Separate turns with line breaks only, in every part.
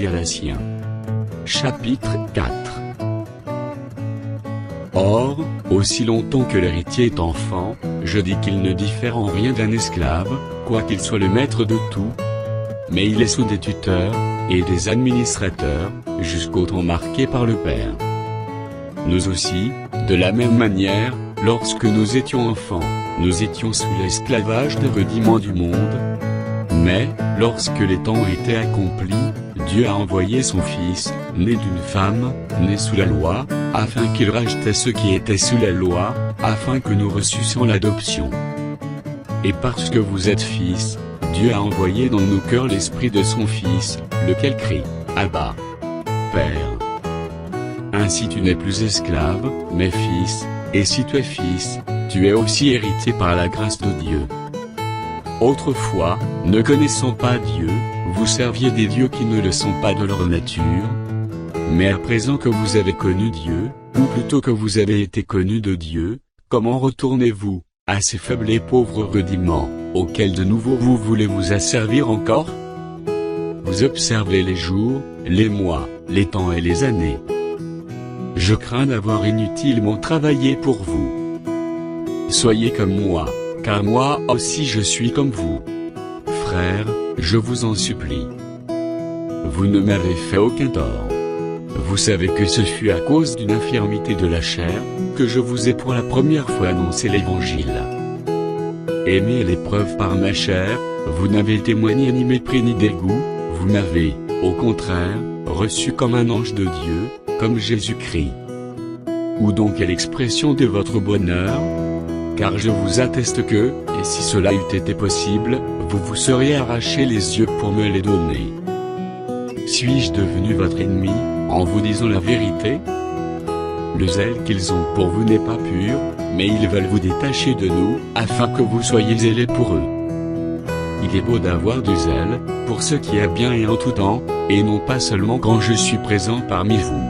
Galatiens. Chapitre 4. Or, aussi longtemps que l'héritier est enfant, je dis qu'il ne diffère en rien d'un esclave, quoiqu'il soit le maître de tout. Mais il est sous des tuteurs, et des administrateurs, jusqu'au temps marqué par le Père. Nous aussi, de la même manière, lorsque nous étions enfants, nous étions sous l'esclavage de rudiments du monde. Mais, lorsque les temps étaient accomplis, Dieu a envoyé son Fils, né d'une femme, né sous la loi, afin qu'il rachetait ceux qui étaient sous la loi, afin que nous reçussions l'adoption. Et parce que vous êtes fils, Dieu a envoyé dans nos cœurs l'esprit de son Fils, lequel crie, Abba, Père. Ainsi tu n'es plus esclave, mais fils, et si tu es fils, tu es aussi héritier par la grâce de Dieu. Autrefois, ne connaissant pas Dieu, vous serviez des dieux qui ne le sont pas de leur nature. Mais à présent que vous avez connu Dieu, ou plutôt que vous avez été connus de Dieu, comment retournez-vous à ces faibles et pauvres rudiments, auxquels de nouveau vous voulez vous asservir encore? Vous observez les jours, les mois, les temps et les années. Je crains d'avoir inutilement travaillé pour vous. Soyez comme moi, car moi aussi je suis comme vous. Frères, je vous en supplie. Vous ne m'avez fait aucun tort. Vous savez que ce fut à cause d'une infirmité de la chair, que je vous ai pour la première fois annoncé l'Évangile. Aimé l'épreuve par ma chair, vous n'avez témoigné ni mépris ni dégoût, vous m'avez, au contraire, reçu comme un ange de Dieu, comme Jésus-Christ. Où donc est l'expression de votre bonheur? Car je vous atteste que, et si cela eût été possible, vous vous seriez arraché les yeux pour me les donner. Suis-je devenu votre ennemi, en vous disant la vérité? Le zèle qu'ils ont pour vous n'est pas pur, mais ils veulent vous détacher de nous, afin que vous soyez zélés pour eux. Il est beau d'avoir du zèle, pour ce qui est bien et en tout temps, et non pas seulement quand je suis présent parmi vous.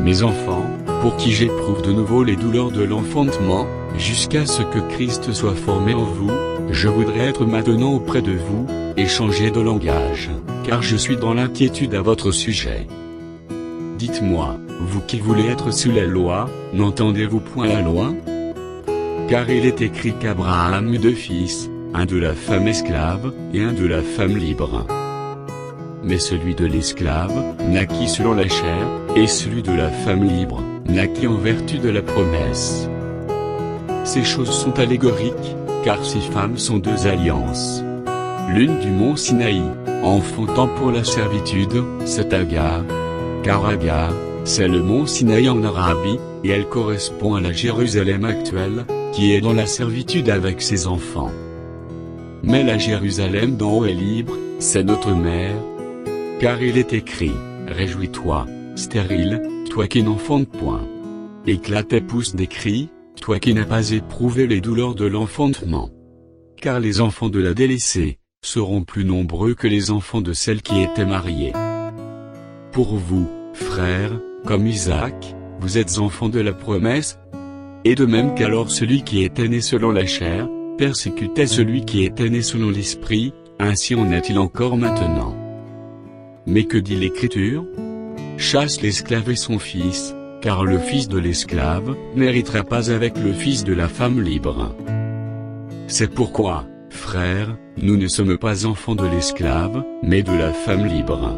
Mes enfants, pour qui j'éprouve de nouveau les douleurs de l'enfantement, jusqu'à ce que Christ soit formé en vous, je voudrais être maintenant auprès de vous, et changer de langage, car je suis dans l'inquiétude à votre sujet. Dites-moi, vous qui voulez être sous la loi, n'entendez-vous point la loi? Car il est écrit qu'Abraham eut deux fils, un de la femme esclave, et un de la femme libre. Mais celui de l'esclave, naquit selon la chair, et celui de la femme libre, naquit en vertu de la promesse. Ces choses sont allégoriques, car ces femmes sont deux alliances. L'une du mont Sinaï, enfantant pour la servitude, c'est Agar. Car Agar, c'est le mont Sinaï en Arabie, et elle correspond à la Jérusalem actuelle, qui est dans la servitude avec ses enfants. Mais la Jérusalem d'en haut est libre, c'est notre mère. Car il est écrit, réjouis-toi, stérile, toi qui n'enfantes point. Éclate tes pouces des cris, toi qui n'as pas éprouvé les douleurs de l'enfantement. Car les enfants de la délaissée seront plus nombreux que les enfants de celle qui était mariée. Pour vous, frères, comme Isaac, vous êtes enfants de la promesse. Et de même qu'alors celui qui était né selon la chair, persécutait celui qui était né selon l'esprit, ainsi en est-il encore maintenant. Mais que dit l'Écriture? Chasse l'esclave et son fils, car le fils de l'esclave n'héritera pas avec le fils de la femme libre. C'est pourquoi, frères, nous ne sommes pas enfants de l'esclave, mais de la femme libre.